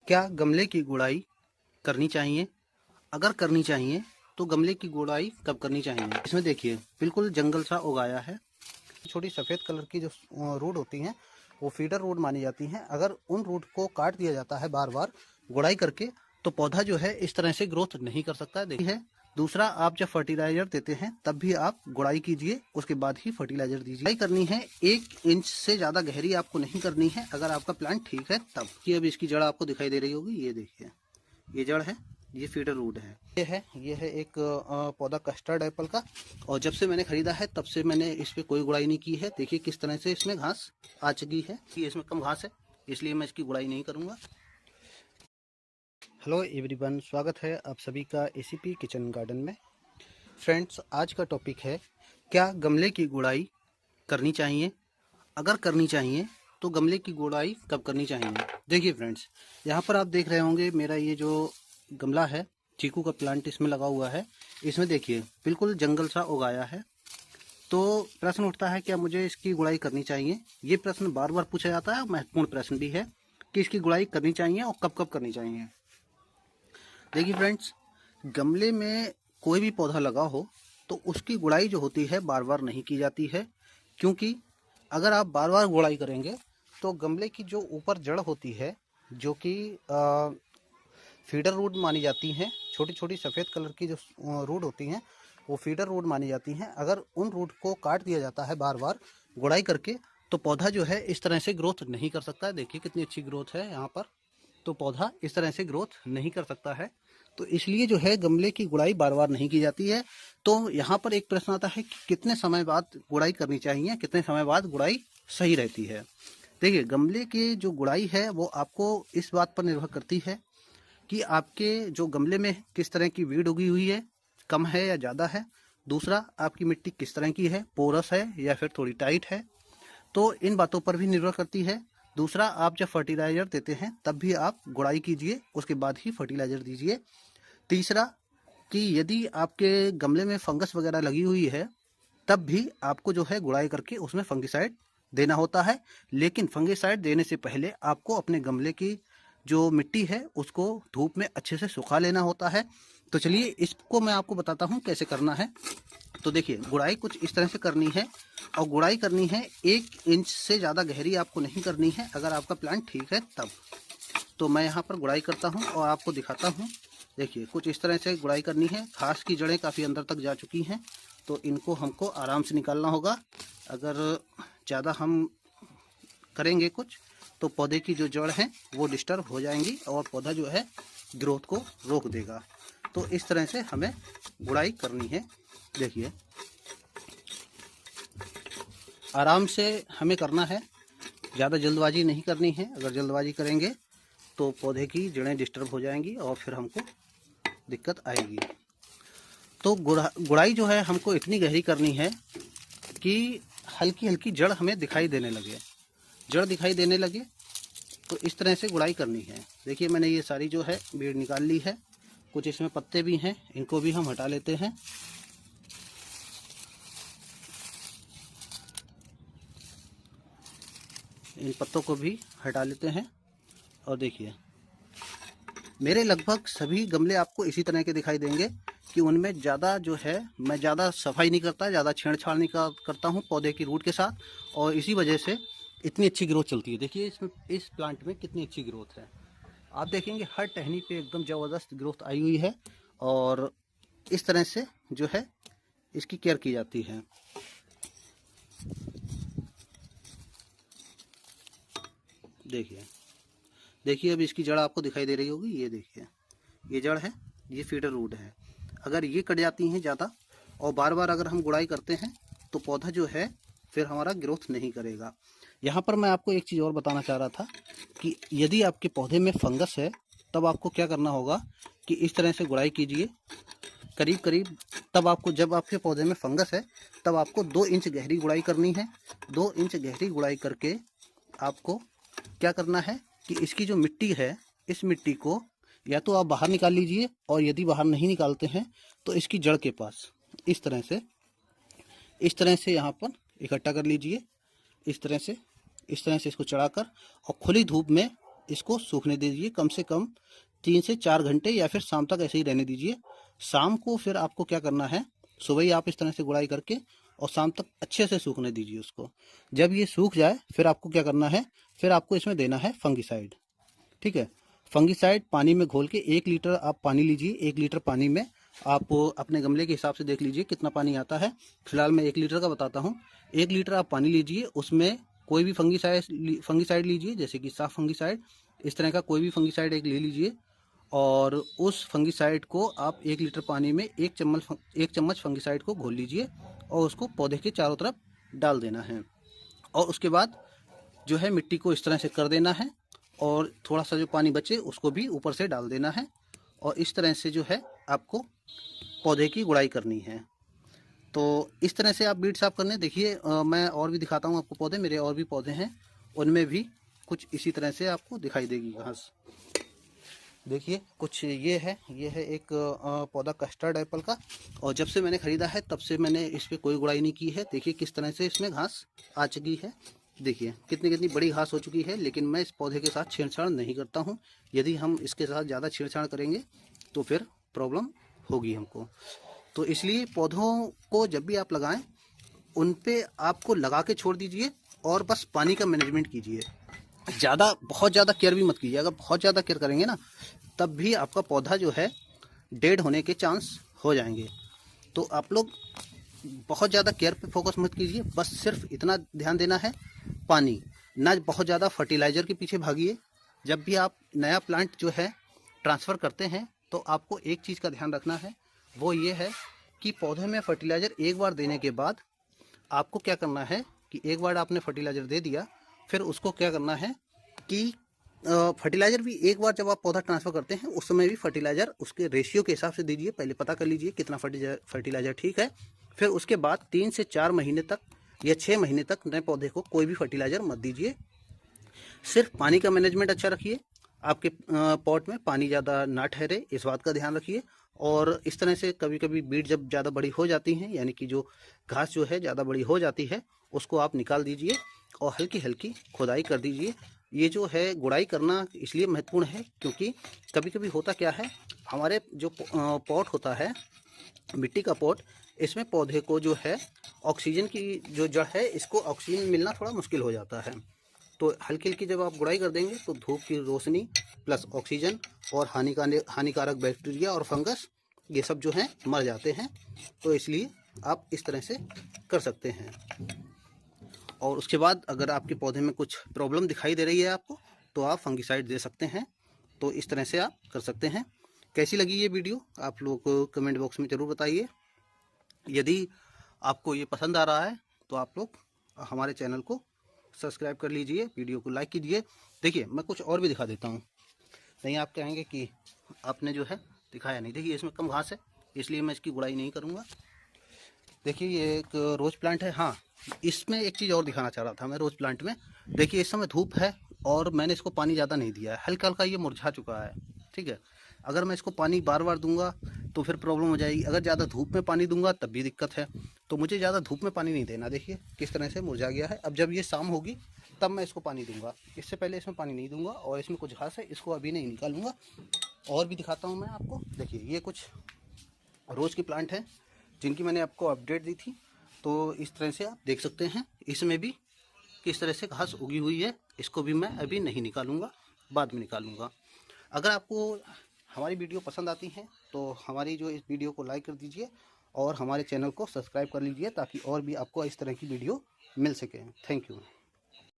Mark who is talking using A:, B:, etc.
A: क्या गमले की गुड़ाई करनी चाहिए? अगर करनी चाहिए तो गमले की गुड़ाई कब करनी चाहिए? इसमें देखिए बिल्कुल जंगल सा उगाया है। छोटी सफ़ेद कलर की जो रूट होती हैं वो फीडर रूट मानी जाती हैं। अगर उन रूट को काट दिया जाता है बार बार गुड़ाई करके तो पौधा जो है इस तरह से ग्रोथ नहीं कर सकता। देखिए दूसरा, आप जब फर्टिलाइजर देते हैं तब भी आप गुड़ाई कीजिए, उसके बाद ही फर्टिलाइजर दीजिए। गुड़ाई करनी है 1 इंच से ज़्यादा गहरी आपको नहीं करनी है अगर आपका प्लांट ठीक है तब। कि अब इसकी जड़ आपको दिखाई दे रही होगी, ये देखिए ये जड़ है, ये फीडर रूट है। ये है एक पौधा कस्टर्ड एप्पल का, और जब से मैंने खरीदा है तब से मैंने इस पर कोई गुड़ाई नहीं की है। देखिए किस तरह से इसमें घास आ चुकी है कि इसमें कम घास है, इसलिए मैं इसकी गुड़ाई नहीं करूँगा। हेलो एवरीवन, स्वागत है आप सभी का एसीपी किचन गार्डन में। फ्रेंड्स, आज का टॉपिक है क्या गमले की गुड़ाई करनी चाहिए? अगर करनी चाहिए तो गमले की गुड़ाई कब करनी चाहिए? देखिए फ्रेंड्स, यहाँ पर आप देख रहे होंगे मेरा ये जो गमला है, चीकू का प्लांट इसमें लगा हुआ है। इसमें देखिए बिल्कुल जंगल सा उगाया है। तो प्रश्न उठता है क्या मुझे इसकी गुड़ाई करनी चाहिए? ये प्रश्न बार बार पूछा जाता है, महत्वपूर्ण प्रश्न भी है कि इसकी गुड़ाई करनी चाहिए और कब कब करनी चाहिए। देखिए फ्रेंड्स, गमले में कोई भी पौधा लगा हो तो उसकी गुड़ाई जो होती है बार बार नहीं की जाती है, क्योंकि अगर आप बार बार गुड़ाई करेंगे तो गमले की जो ऊपर जड़ होती है, जो कि फीडर रूट मानी जाती हैं, छोटी छोटी सफ़ेद कलर की जो रूट होती हैं वो फीडर रूट मानी जाती हैं। अगर उन रूट को काट दिया जाता है बार बार गुड़ाई करके तो पौधा जो है इस तरह से ग्रोथ नहीं कर सकता है। देखिए कितनी अच्छी ग्रोथ है यहाँ पर, तो पौधा इस तरह से ग्रोथ नहीं कर सकता है। तो इसलिए जो है गमले की गुड़ाई बार बार नहीं की जाती है। तो यहाँ पर एक प्रश्न आता है कि कितने समय बाद गुड़ाई करनी चाहिए, कितने समय बाद गुड़ाई सही रहती है। देखिए गमले की जो गुड़ाई है वो आपको इस बात पर निर्भर करती है कि आपके जो गमले में किस तरह की वीड उगी हुई है, कम है या ज़्यादा है। दूसरा, आपकी मिट्टी किस तरह की है, पोरस है या फिर थोड़ी टाइट है, तो इन बातों पर भी निर्भर करती है। दूसरा, आप जब फर्टिलाइज़र देते हैं तब भी आप गुड़ाई कीजिए, उसके बाद ही फर्टिलाइज़र दीजिए। तीसरा, कि यदि आपके गमले में फंगस वगैरह लगी हुई है तब भी आपको जो है गुड़ाई करके उसमें फंगिसाइड देना होता है। लेकिन फंगिसाइड देने से पहले आपको अपने गमले की जो मिट्टी है उसको धूप में अच्छे से सुखा लेना होता है। तो चलिए इसको मैं आपको बताता हूँ कैसे करना है। तो देखिए गुड़ाई कुछ इस तरह से करनी है, और गुड़ाई करनी है 1 इंच से ज़्यादा गहरी आपको नहीं करनी है अगर आपका प्लांट ठीक है तब। तो मैं यहाँ पर गुड़ाई करता हूँ और आपको दिखाता हूँ। देखिए कुछ इस तरह से गुड़ाई करनी है। घास की जड़ें काफ़ी अंदर तक जा चुकी हैं, तो इनको हमको आराम से निकालना होगा। अगर ज़्यादा हम करेंगे कुछ तो पौधे की जो जड़ हैं वो डिस्टर्ब हो जाएंगी और पौधा जो है ग्रोथ को रोक देगा। तो इस तरह से हमें गुड़ाई करनी है। देखिए आराम से हमें करना है, ज़्यादा जल्दबाजी नहीं करनी है। अगर जल्दबाजी करेंगे तो पौधे की जड़ें डिस्टर्ब हो जाएंगी और फिर हमको दिक्कत आएगी। तो गुड़ाई जो है हमको इतनी गहरी करनी है कि हल्की हल्की जड़ हमें दिखाई देने लगे। जड़ दिखाई देने लगे तो इस तरह से गुड़ाई करनी है। देखिए मैंने ये सारी जो है बीड़ निकाल ली है। कुछ इसमें पत्ते भी हैं, इनको भी हम हटा लेते हैं। इन पत्तों को भी हटा लेते हैं। और देखिए मेरे लगभग सभी गमले आपको इसी तरह के दिखाई देंगे कि उनमें ज़्यादा जो है मैं ज़्यादा सफाई नहीं करता, ज़्यादा छेड़छाड़ नहीं करता हूँ पौधे की रूट के साथ, और इसी वजह से इतनी अच्छी ग्रोथ चलती है। देखिए इसमें इस प्लांट में कितनी अच्छी ग्रोथ है। आप देखेंगे हर टहनी पे एकदम ज़बरदस्त ग्रोथ आई हुई है, और इस तरह से जो है इसकी केयर की जाती है। देखिए देखिए अब इसकी जड़ आपको दिखाई दे रही होगी, ये देखिए ये जड़ है, ये फीडर रूट है। अगर ये कट जाती हैं ज़्यादा और बार बार अगर हम गुड़ाई करते हैं तो पौधा जो है फिर हमारा ग्रोथ नहीं करेगा। यहाँ पर मैं आपको एक चीज़ और बताना चाह रहा था कि यदि आपके पौधे में फंगस है तब आपको क्या करना होगा कि इस तरह से गुड़ाई कीजिए करीब करीब। तब आपको, जब आपके पौधे में फंगस है तब आपको 2 इंच गहरी गुड़ाई करनी है। 2 इंच गहरी गुड़ाई करके आपको क्या करना है कि इसकी जो मिट्टी है, इस मिट्टी को या तो आप बाहर निकाल लीजिए, और यदि बाहर नहीं निकालते हैं तो इसकी जड़ के पास इस तरह से यहाँ पर इकट्ठा कर लीजिए। इस तरह से इसको चढ़ाकर और खुली धूप में इसको सूखने दीजिए कम से कम 3 से 4 घंटे, या फिर शाम तक ऐसे ही रहने दीजिए। शाम को फिर आपको क्या करना है, सुबह ही आप इस तरह से गुड़ाई करके और शाम तक अच्छे से सूखने दीजिए उसको। जब ये सूख जाए फिर आपको क्या करना है, फिर आपको इसमें देना है फंगिसाइड। ठीक है, फंगिसाइड पानी में घोल के 1 लीटर आप पानी लीजिए। 1 लीटर पानी में आप अपने गमले के हिसाब से देख लीजिए कितना पानी आता है। फिलहाल मैं 1 लीटर का बताता हूँ। 1 लीटर आप पानी लीजिए, उसमें कोई भी फंगिसाइड लीजिए, जैसे कि साफ फंगिसाइड, इस तरह का कोई भी फंगिसाइड एक ले लीजिए। और उस फंगिसाइड को आप 1 लीटर पानी में 1 चम्मच फंगिसाइड को घोल लीजिए और उसको पौधे के चारों तरफ डाल देना है। और उसके बाद जो है मिट्टी को इस तरह से कर देना है, और थोड़ा सा जो पानी बचे उसको भी ऊपर से डाल देना है। और इस तरह से जो है आपको पौधे की गुड़ाई करनी है। तो इस तरह से आप बीट साफ करने देखिए। मैं और भी दिखाता हूँ आपको पौधे, मेरे और भी पौधे हैं, उनमें भी कुछ इसी तरह से आपको दिखाई देगी घास। देखिए कुछ ये है एक पौधा कस्टर्ड एप्पल का, और जब से मैंने ख़रीदा है तब से मैंने इस पर कोई गुड़ाई नहीं की है। देखिए किस तरह से इसमें घास आ चुकी है, देखिए कितनी बड़ी घास हो चुकी है। लेकिन मैं इस पौधे के साथ छेड़छाड़ नहीं करता हूँ। यदि हम इसके साथ ज़्यादा छेड़छाड़ करेंगे तो फिर प्रॉब्लम होगी हमको। तो इसलिए पौधों को जब भी आप लगाएं, उन पे आपको लगा के छोड़ दीजिए और बस पानी का मैनेजमेंट कीजिए। बहुत ज़्यादा केयर भी मत कीजिए। अगर बहुत ज़्यादा केयर करेंगे ना, तब भी आपका पौधा जो है डेड होने के चांस हो जाएंगे। तो आप लोग बहुत ज़्यादा केयर पे फोकस मत कीजिए, बस सिर्फ इतना ध्यान देना है, पानी ना बहुत ज़्यादा फर्टिलाइज़र के पीछे भागिए। जब भी आप नया प्लांट जो है ट्रांसफ़र करते हैं तो आपको एक चीज़ का ध्यान रखना है, वो ये है कि पौधे में फर्टिलाइज़र एक बार देने के बाद आपको क्या करना है कि एक बार आपने फर्टिलाइज़र दे दिया, फिर उसको क्या करना है कि फर्टिलाइज़र भी एक बार जब आप पौधा ट्रांसफ़र करते हैं उस समय भी फर्टिलाइज़र उसके रेशियो के हिसाब से दीजिए। पहले पता कर लीजिए कितना फर्टिलाइज़र ठीक है। फिर उसके बाद 3 से 4 महीने तक या 6 महीने तक नए पौधे को कोई भी फर्टिलाइज़र मत दीजिए। सिर्फ पानी का मैनेजमेंट अच्छा रखिए, आपके पॉट में पानी ज़्यादा ना ठहरे, इस बात का ध्यान रखिए। और इस तरह से कभी कभी बीट जब ज़्यादा बड़ी हो जाती हैं, यानी कि जो घास जो है ज़्यादा बड़ी हो जाती है, उसको आप निकाल दीजिए और हल्की हल्की खुदाई कर दीजिए। ये जो है गुड़ाई करना इसलिए महत्वपूर्ण है क्योंकि कभी कभी होता क्या है, हमारे जो पॉट होता है, मिट्टी का पॉट, इसमें पौधे को जो है ऑक्सीजन की जो जड़ है, इसको ऑक्सीजन मिलना थोड़ा मुश्किल हो जाता है। तो हल्की हल्की जब आप गुड़ाई कर देंगे तो धूप की रोशनी प्लस ऑक्सीजन और हानिकारक बैक्टीरिया और फंगस, ये सब जो हैं मर जाते हैं। तो इसलिए आप इस तरह से कर सकते हैं। और उसके बाद अगर आपके पौधे में कुछ प्रॉब्लम दिखाई दे रही है आपको, तो आप फंगिसाइड दे सकते हैं। तो इस तरह से आप कर सकते हैं। कैसी लगी ये वीडियो आप लोगों को कमेंट बॉक्स में ज़रूर बताइए। यदि आपको ये पसंद आ रहा है तो आप लोग हमारे चैनल को सब्सक्राइब कर लीजिए, वीडियो को लाइक कीजिए। देखिए मैं कुछ और भी दिखा देता हूँ, नहीं आप कहेंगे कि आपने जो है दिखाया नहीं। देखिए इसमें कम घास है, इसलिए मैं इसकी गुड़ाई नहीं करूँगा। देखिए ये एक रोज़ प्लांट है। हाँ, इसमें एक चीज़ और दिखाना चाह रहा था मैं रोज़ प्लांट में। देखिए इस समय धूप है और मैंने इसको पानी ज़्यादा नहीं दिया है, हल्का हल्का ये मुरझा चुका है। ठीक है, अगर मैं इसको पानी बार बार दूंगा तो फिर प्रॉब्लम हो जाएगी। अगर ज़्यादा धूप में पानी दूंगा तब भी दिक्कत है। तो मुझे ज़्यादा धूप में पानी नहीं देना। देखिए किस तरह से मुरझा गया है। अब जब ये शाम होगी तब मैं इसको पानी दूंगा, इससे पहले इसमें पानी नहीं दूंगा। और इसमें कुछ घास है, इसको अभी नहीं निकालूंगा। और भी दिखाता हूँ मैं आपको। देखिए ये कुछ रोज़ की प्लांट है जिनकी मैंने आपको अपडेट दी थी। तो इस तरह से आप देख सकते हैं, इसमें भी किस तरह से घास उगी हुई है। इसको भी मैं अभी नहीं निकालूंगा, बाद में निकालूंगा। अगर आपको हमारी वीडियो पसंद आती है तो हमारी जो इस वीडियो को लाइक कर दीजिए और हमारे चैनल को सब्सक्राइब कर लीजिए, ताकि और भी आपको इस तरह की वीडियो मिल सके। Thank you.